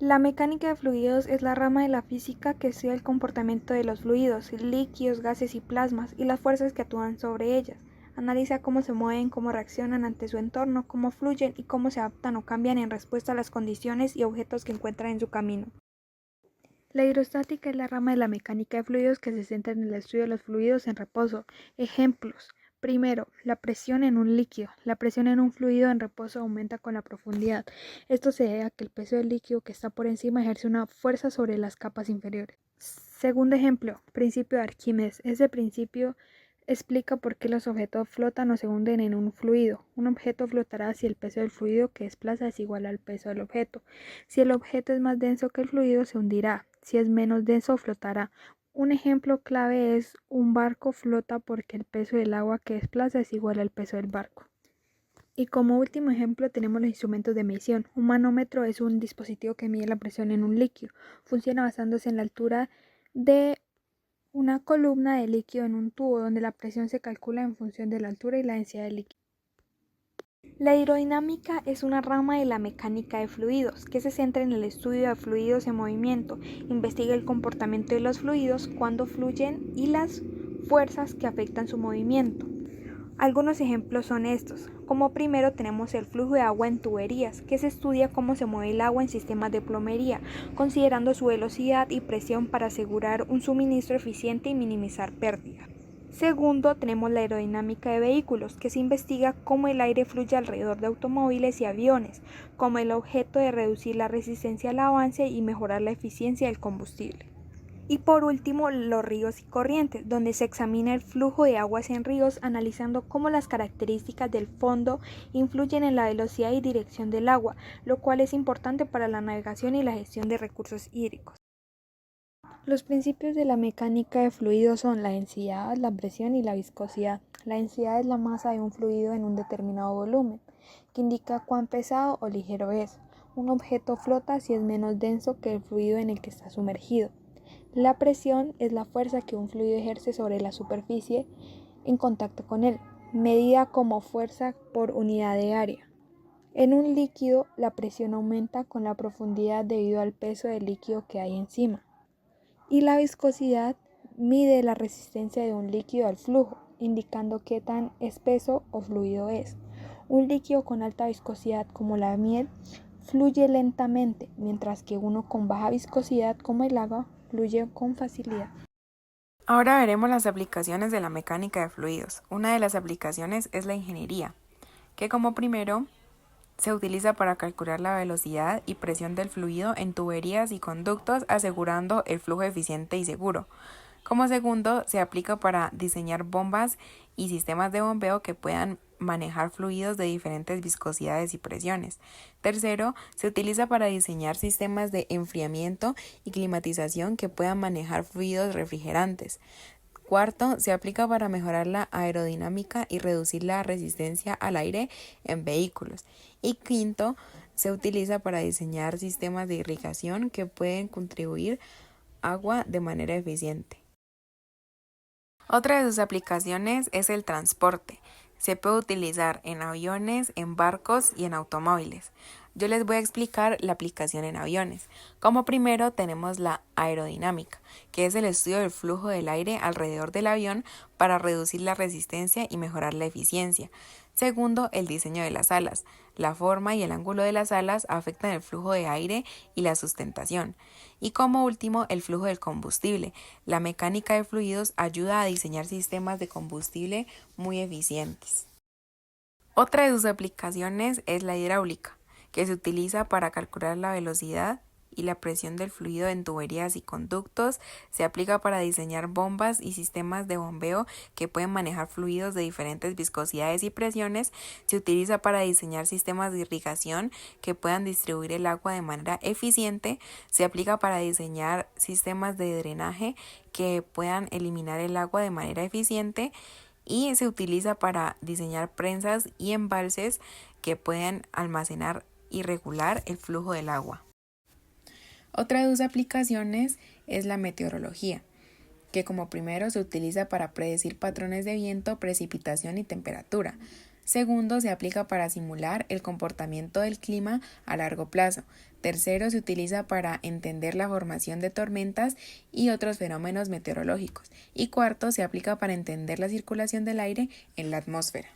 La mecánica de fluidos es la rama de la física que estudia el comportamiento de los fluidos, líquidos, gases y plasmas y las fuerzas que actúan sobre ellas. Analiza cómo se mueven, cómo reaccionan ante su entorno, cómo fluyen y cómo se adaptan o cambian en respuesta a las condiciones y objetos que encuentran en su camino. La hidrostática es la rama de la mecánica de fluidos que se centra en el estudio de los fluidos en reposo. Ejemplos. Primero, la presión en un líquido. La presión en un fluido en reposo aumenta con la profundidad. Esto se debe a que el peso del líquido que está por encima ejerce una fuerza sobre las capas inferiores. Segundo ejemplo, principio de Arquímedes. Ese principio explica por qué los objetos flotan o se hunden en un fluido. Un objeto flotará si el peso del fluido que desplaza es igual al peso del objeto. Si el objeto es más denso que el fluido, se hundirá. Si es menos denso, flotará. Un ejemplo clave es un barco flota porque el peso del agua que desplaza es igual al peso del barco. Y como último ejemplo tenemos los instrumentos de medición. Un manómetro es un dispositivo que mide la presión en un líquido. Funciona basándose en la altura de una columna de líquido en un tubo donde la presión se calcula en función de la altura y la densidad del líquido. La hidrodinámica es una rama de la mecánica de fluidos que se centra en el estudio de fluidos en movimiento, investiga el comportamiento de los fluidos, cuándo fluyen y las fuerzas que afectan su movimiento. Algunos ejemplos son estos. Como primero tenemos el flujo de agua en tuberías, que se estudia cómo se mueve el agua en sistemas de plomería, considerando su velocidad y presión para asegurar un suministro eficiente y minimizar pérdidas. Segundo, tenemos la aerodinámica de vehículos, que se investiga cómo el aire fluye alrededor de automóviles y aviones, con el objeto de reducir la resistencia al avance y mejorar la eficiencia del combustible. Y por último, los ríos y corrientes, donde se examina el flujo de aguas en ríos, analizando cómo las características del fondo influyen en la velocidad y dirección del agua, lo cual es importante para la navegación y la gestión de recursos hídricos. Los principios de la mecánica de fluidos son la densidad, la presión y la viscosidad. La densidad es la masa de un fluido en un determinado volumen, que indica cuán pesado o ligero es. Un objeto flota si es menos denso que el fluido en el que está sumergido. La presión es la fuerza que un fluido ejerce sobre la superficie en contacto con él, medida como fuerza por unidad de área. En un líquido, la presión aumenta con la profundidad debido al peso del líquido que hay encima. Y la viscosidad mide la resistencia de un líquido al flujo, indicando qué tan espeso o fluido es. Un líquido con alta viscosidad como la miel fluye lentamente, mientras que uno con baja viscosidad como el agua fluye con facilidad. Ahora veremos las aplicaciones de la mecánica de fluidos. Una de las aplicaciones es la ingeniería, que como primero se utiliza para calcular la velocidad y presión del fluido en tuberías y conductos, asegurando el flujo eficiente y seguro. Como segundo, se aplica para diseñar bombas y sistemas de bombeo que puedan manejar fluidos de diferentes viscosidades y presiones. Tercero, se utiliza para diseñar sistemas de enfriamiento y climatización que puedan manejar fluidos refrigerantes. Cuarto, se aplica para mejorar la aerodinámica y reducir la resistencia al aire en vehículos. Y quinto, se utiliza para diseñar sistemas de irrigación que pueden contribuir agua de manera eficiente. Otra de sus aplicaciones es el transporte. Se puede utilizar en aviones, en barcos y en automóviles. Yo les voy a explicar la aplicación en aviones. Como primero tenemos la aerodinámica, que es el estudio del flujo del aire alrededor del avión para reducir la resistencia y mejorar la eficiencia. Segundo, el diseño de las alas. La forma y el ángulo de las alas afectan el flujo de aire y la sustentación. Y como último, el flujo del combustible. La mecánica de fluidos ayuda a diseñar sistemas de combustible muy eficientes. Otra de sus aplicaciones es la hidráulica, que se utiliza para calcular la velocidad y la presión del fluido en tuberías y conductos. Se aplica para diseñar bombas y sistemas de bombeo que pueden manejar fluidos de diferentes viscosidades y presiones. Se utiliza para diseñar sistemas de irrigación que puedan distribuir el agua de manera eficiente. Se aplica para diseñar sistemas de drenaje que puedan eliminar el agua de manera eficiente. Y se utiliza para diseñar prensas y embalses que puedan almacenar y regular el flujo del agua. Otra de sus aplicaciones es la meteorología, que como primero se utiliza para predecir patrones de viento, precipitación y temperatura. Segundo, se aplica para simular el comportamiento del clima a largo plazo. Tercero, se utiliza para entender la formación de tormentas y otros fenómenos meteorológicos. Y cuarto, se aplica para entender la circulación del aire en la atmósfera.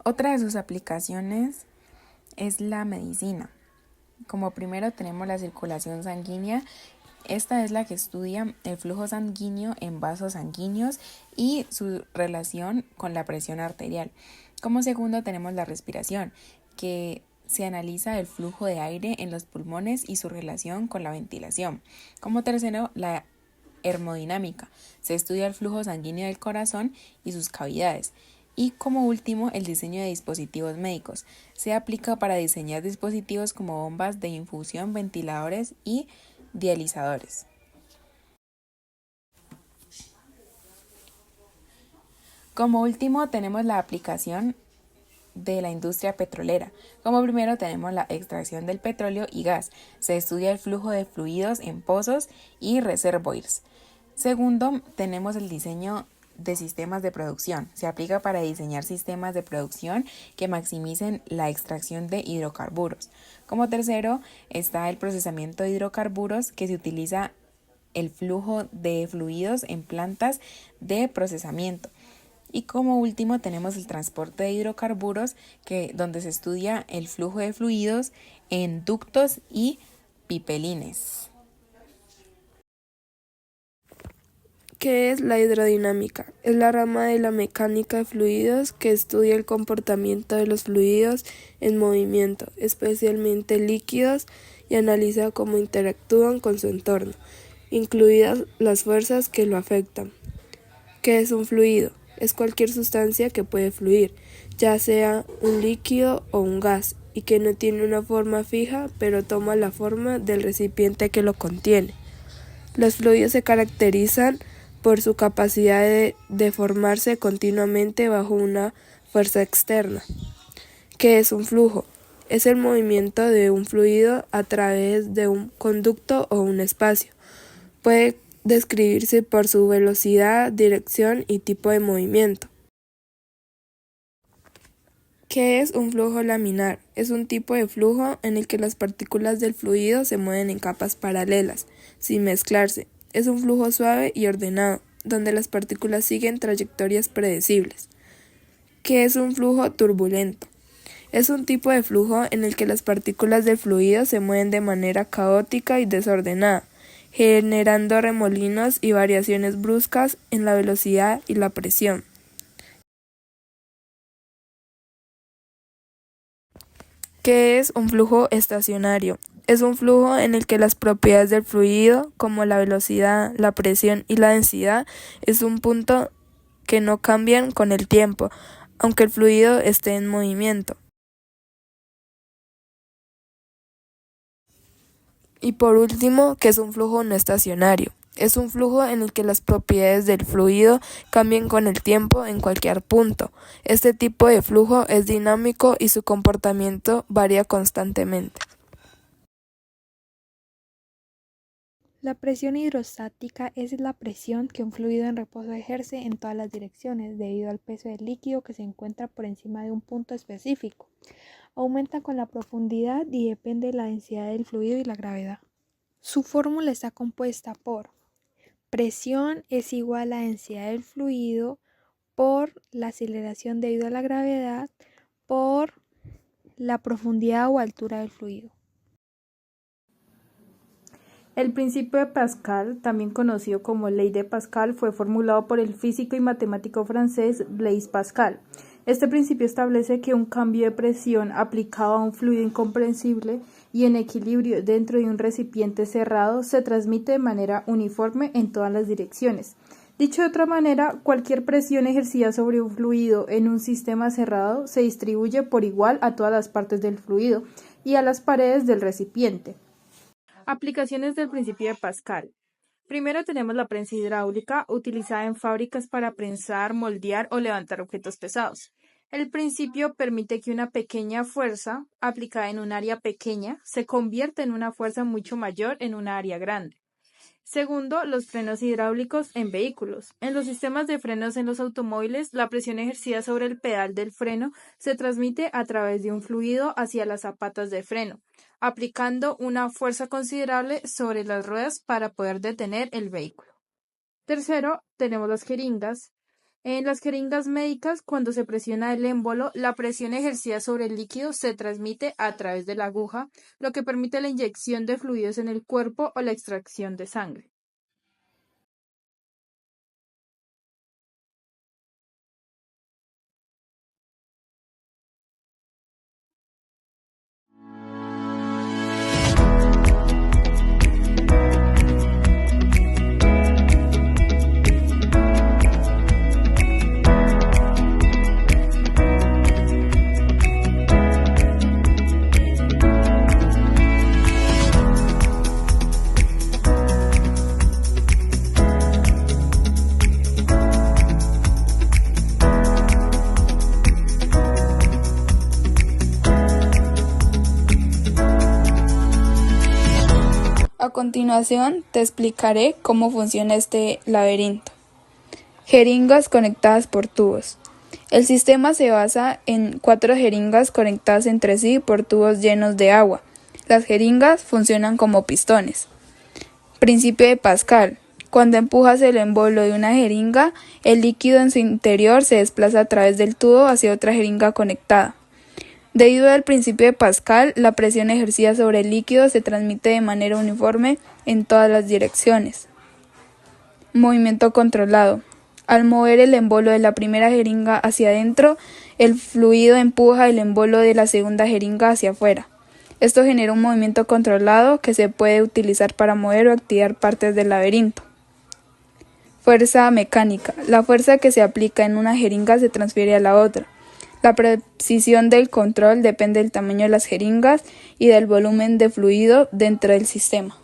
Otra de sus aplicaciones es la medicina. Como primero tenemos la circulación sanguínea. Esta es la que estudia el flujo sanguíneo en vasos sanguíneos y su relación con la presión arterial. Como segundo tenemos la respiración, que se analiza el flujo de aire en los pulmones y su relación con la ventilación. Como tercero, la hemodinámica. Se estudia el flujo sanguíneo del corazón y sus cavidades. Y como último, el diseño de dispositivos médicos. Se aplica para diseñar dispositivos como bombas de infusión, ventiladores y dializadores. Como último, tenemos la aplicación de la industria petrolera. Como primero tenemos la extracción del petróleo y gas. Se estudia el flujo de fluidos en pozos y reservoirs. Segundo, tenemos el diseño de sistemas de producción. Se aplica para diseñar sistemas de producción que maximicen la extracción de hidrocarburos. Como tercero, está el procesamiento de hidrocarburos, que se utiliza el flujo de fluidos en plantas de procesamiento. Y como último tenemos el transporte de hidrocarburos, donde se estudia el flujo de fluidos en ductos y pipelines. ¿Qué es la hidrodinámica? Es la rama de la mecánica de fluidos que estudia el comportamiento de los fluidos en movimiento, especialmente líquidos, y analiza cómo interactúan con su entorno, incluidas las fuerzas que lo afectan. ¿Qué es un fluido? Es cualquier sustancia que puede fluir, ya sea un líquido o un gas, y que no tiene una forma fija, pero toma la forma del recipiente que lo contiene. Los fluidos se caracterizan por su capacidad de formarse continuamente bajo una fuerza externa. ¿Qué es un flujo? Es el movimiento de un fluido a través de un conducto o un espacio. Puede describirse por su velocidad, dirección y tipo de movimiento. ¿Qué es un flujo laminar? Es un tipo de flujo en el que las partículas del fluido se mueven en capas paralelas, sin mezclarse. Es un flujo suave y ordenado, donde las partículas siguen trayectorias predecibles. ¿Qué es un flujo turbulento? Es un tipo de flujo en el que las partículas del fluido se mueven de manera caótica y desordenada, generando remolinos y variaciones bruscas en la velocidad y la presión. ¿Qué es un flujo estacionario? Es un flujo en el que las propiedades del fluido, como la velocidad, la presión y la densidad, es un punto que no cambian con el tiempo, aunque el fluido esté en movimiento. Y por último, ¿qué es un flujo no estacionario? Es un flujo en el que las propiedades del fluido cambian con el tiempo en cualquier punto. Este tipo de flujo es dinámico y su comportamiento varía constantemente. La presión hidrostática es la presión que un fluido en reposo ejerce en todas las direcciones debido al peso del líquido que se encuentra por encima de un punto específico. Aumenta con la profundidad y depende de la densidad del fluido y la gravedad. Su fórmula está compuesta por presión es igual a la densidad del fluido por la aceleración debido a la gravedad por la profundidad o altura del fluido. El principio de Pascal, también conocido como Ley de Pascal, fue formulado por el físico y matemático francés Blaise Pascal. Este principio establece que un cambio de presión aplicado a un fluido incomprensible y en equilibrio dentro de un recipiente cerrado se transmite de manera uniforme en todas las direcciones. Dicho de otra manera, cualquier presión ejercida sobre un fluido en un sistema cerrado se distribuye por igual a todas las partes del fluido y a las paredes del recipiente. Aplicaciones del principio de Pascal. Primero tenemos la prensa hidráulica, utilizada en fábricas para prensar, moldear o levantar objetos pesados. El principio permite que una pequeña fuerza, aplicada en un área pequeña, se convierta en una fuerza mucho mayor en una área grande. Segundo, los frenos hidráulicos en vehículos. En los sistemas de frenos en los automóviles, la presión ejercida sobre el pedal del freno se transmite a través de un fluido hacia las zapatas de freno, aplicando una fuerza considerable sobre las ruedas para poder detener el vehículo. Tercero, tenemos las jeringas. En las jeringas médicas, cuando se presiona el émbolo, la presión ejercida sobre el líquido se transmite a través de la aguja, lo que permite la inyección de fluidos en el cuerpo o la extracción de sangre. A continuación te explicaré cómo funciona este laberinto. Jeringas conectadas por tubos. El sistema se basa en 4 jeringas conectadas entre sí por tubos llenos de agua. Las jeringas funcionan como pistones. Principio de Pascal. Cuando empujas el embolo de una jeringa, el líquido en su interior se desplaza a través del tubo hacia otra jeringa conectada. Debido al principio de Pascal, la presión ejercida sobre el líquido se transmite de manera uniforme en todas las direcciones. Movimiento controlado. Al mover el embolo de la primera jeringa hacia adentro, el fluido empuja el embolo de la segunda jeringa hacia afuera. Esto genera un movimiento controlado que se puede utilizar para mover o activar partes del laberinto. Fuerza mecánica. La fuerza que se aplica en una jeringa se transfiere a la otra. La precisión del control depende del tamaño de las jeringas y del volumen de fluido dentro del sistema.